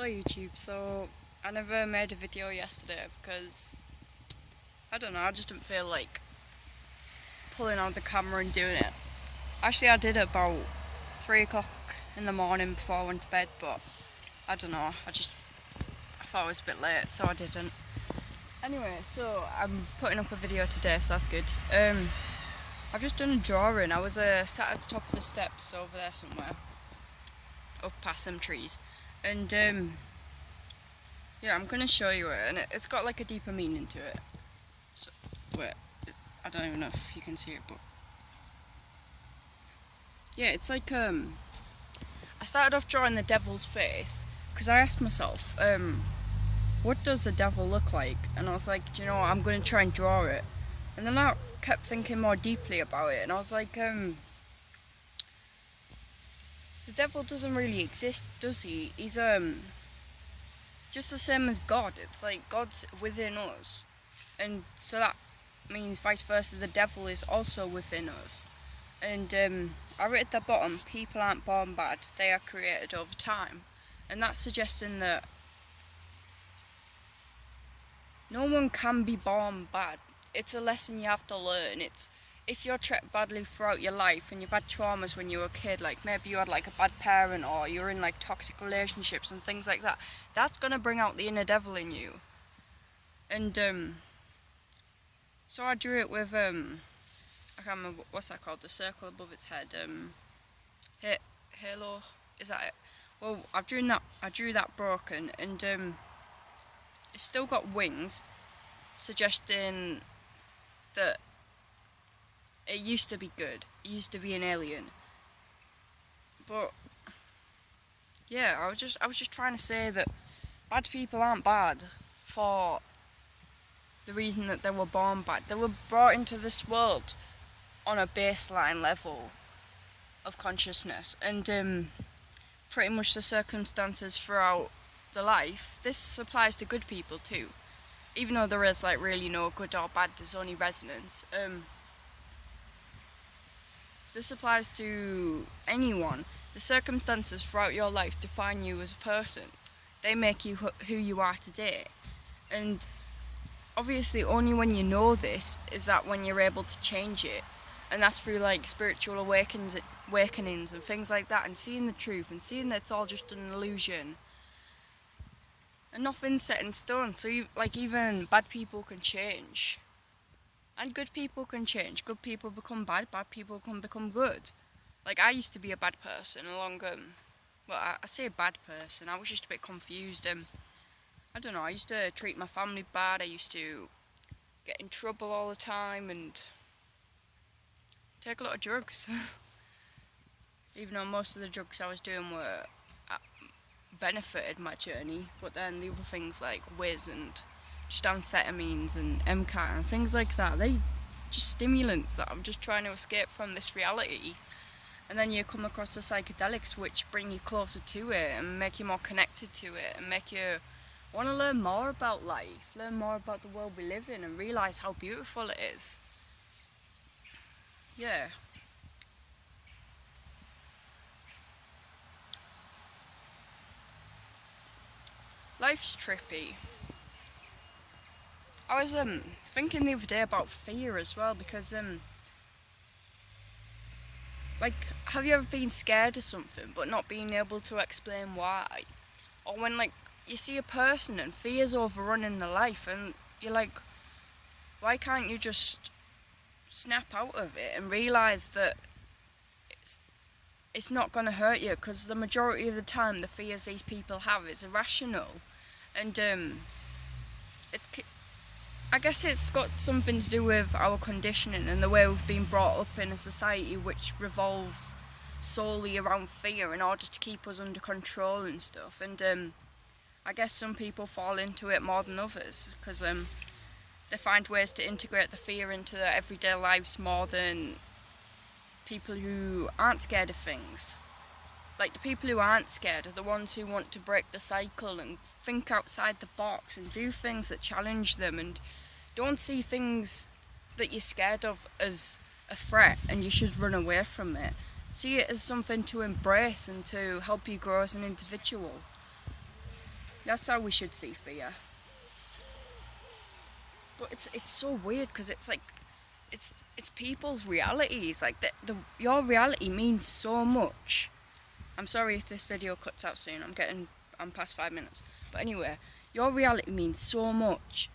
Hello YouTube, so I never made a video yesterday because, I don't know, I just didn't feel like pulling out the camera and doing it. Actually I did it about 3 o'clock in the morning before I went to bed, but I don't know, I thought it was a bit late, so I didn't. Anyway, so I'm putting up a video today, so that's good. I've just done a drawing. I was sat at the top of the steps over there somewhere, up past some trees, and yeah, I'm gonna show you it, and it's got like a deeper meaning to it. So, wait, I don't even know if you can see it, but yeah, it's like I started off drawing the devil's face because I asked myself, what does the devil look like? And I was like, do you know what, I'm gonna try and draw it. And then I kept thinking more deeply about it, and I was like, the devil doesn't really exist, does he? He's just the same as God. It's like God's within us, and so that means vice versa, the devil is also within us. And I wrote at the bottom, people aren't born bad, they are created over time. And that's suggesting that no one can be born bad. It's a lesson you have to learn. It's if you're treated badly throughout your life and you've had traumas when you were a kid, like maybe you had like a bad parent or you're in like toxic relationships and things like that, that's gonna bring out the inner devil in you. And so I drew it with I can't remember what's that called, the circle above its head, halo, is that it? Well, I drew that broken, and it's still got wings, suggesting that it used to be good, it used to be an alien. But yeah, I was just trying to say that bad people aren't bad for the reason that they were born bad. They were brought into this world on a baseline level of consciousness, and pretty much the circumstances throughout the life, this applies to good people too, even though there is like really no good or bad, there's only resonance. This applies to anyone. The circumstances throughout your life define you as a person. They make you who you are today. And obviously only when you know this is that when you're able to change it. And that's through like spiritual awakenings and things like that, and seeing the truth and seeing that it's all just an illusion. And nothing's set in stone, so like even bad people can change. And good people can change. Good people become bad people can become good. Like I used to be a bad person well, I say bad person, I was just a bit confused. I don't know, I used to treat my family bad, I used to get in trouble all the time and take a lot of drugs. Even though most of the drugs I was doing benefited my journey, but then the other things like whiz and just amphetamines and MCAT and things like that, they just stimulants that I'm just trying to escape from this reality. And then you come across the psychedelics which bring you closer to it and make you more connected to it and make you want to learn more about life, learn more about the world we live in and realise how beautiful it is. Yeah. Life's trippy. I was thinking the other day about fear as well, because like, have you ever been scared of something but not being able to explain why? Or when like you see a person and fear's overrunning their life and you're like, why can't you just snap out of it and realise that it's not going to hurt you, because the majority of the time the fears these people have is irrational. And I guess it's got something to do with our conditioning and the way we've been brought up in a society which revolves solely around fear in order to keep us under control and stuff. And I guess some people fall into it more than others, because they find ways to integrate the fear into their everyday lives more than people who aren't scared of things. Like the people who aren't scared are the ones who want to break the cycle and think outside the box and do things that challenge them, and don't see things that you're scared of as a threat and you should run away from it. See it as something to embrace and to help you grow as an individual. That's how we should see fear. But it's so weird because it's like it's people's realities. Like your reality means so much. I'm sorry if this video cuts out soon. I'm past 5 minutes. But anyway, your reality means so much.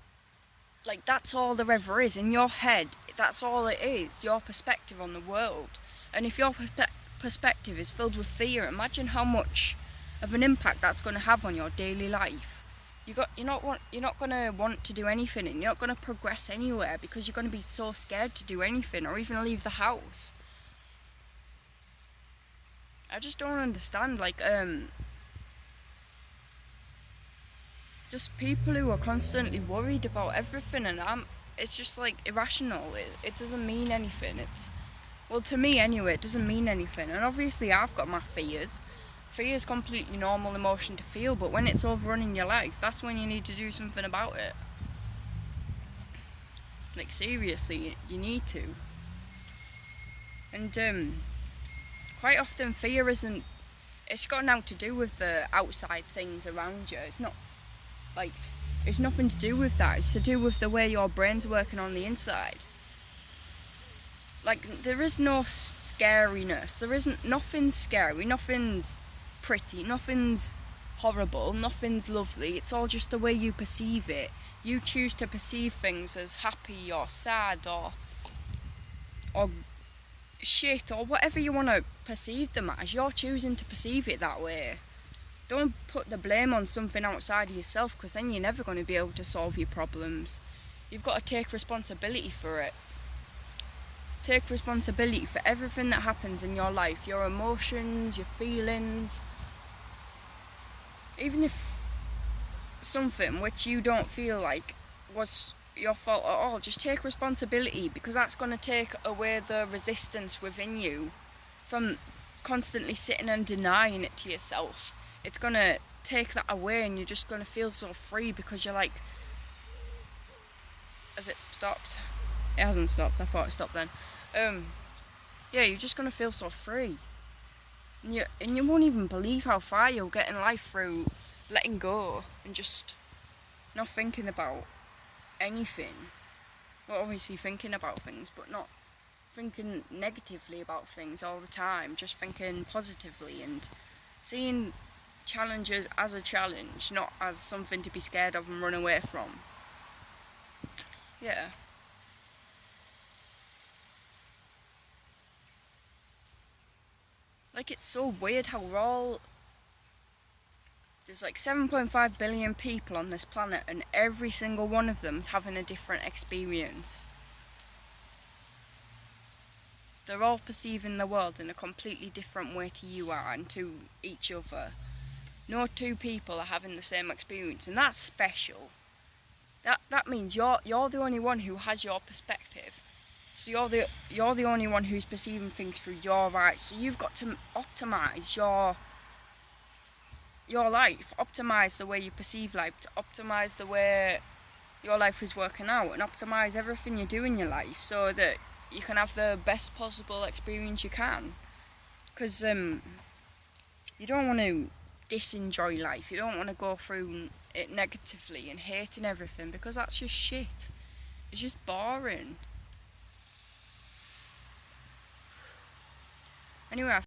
Like that's all there ever is in your head. That's all it is. Your perspective on the world. And if your perspective is filled with fear, imagine how much of an impact that's going to have on your daily life. You're not going to want to do anything, and you're not going to progress anywhere because you're going to be so scared to do anything or even leave the house. I just don't understand, like, just people who are constantly worried about everything, and it's just like irrational. It doesn't mean anything. Well, to me anyway, it doesn't mean anything. And obviously I've got my fears. Fear is completely normal emotion to feel, but when it's overrunning your life, that's when you need to do something about it. Like seriously, you need to. And quite often fear it's got nothing to do with the outside things around you. It's not like, it's nothing to do with that. It's to do with the way your brain's working on the inside. Like, there is no scariness. Nothing's scary, nothing's pretty, nothing's horrible, nothing's lovely. It's all just the way you perceive it. You choose to perceive things as happy or sad or shit or whatever you want to perceive them as. You're choosing to perceive it that way. Don't put the blame on something outside of yourself, because then you're never going to be able to solve your problems. You've got to take responsibility for it. Take responsibility for everything that happens in your life, your emotions, your feelings. Even if something which you don't feel like was your fault at all, just take responsibility, because that's going to take away the resistance within you from constantly sitting and denying it to yourself. It's going to take that away, and you're just going to feel so free, because you're like, has it stopped? It hasn't stopped. I thought it stopped then. Yeah, you're just going to feel so free. And you won't even believe how far you'll get in life through letting go and just not thinking about anything. Well, obviously thinking about things, but not thinking negatively about things all the time. Just thinking positively and seeing challenges as a challenge, not as something to be scared of and run away from. Yeah. Like, it's so weird how there's like 7.5 billion people on this planet, and every single one of them's having a different experience. They're all perceiving the world in a completely different way to you are and to each other. No two people are having the same experience, and that's special. That means you're the only one who has your perspective. So you're the only one who's perceiving things through your eyes. So you've got to optimize your life, optimize the way you perceive life, to optimize the way your life is working out, and optimize everything you do in your life so that you can have the best possible experience you can. Because you don't want to disenjoy life. You don't want to go through it negatively and hating everything, because that's just shit. It's just boring. Anyway,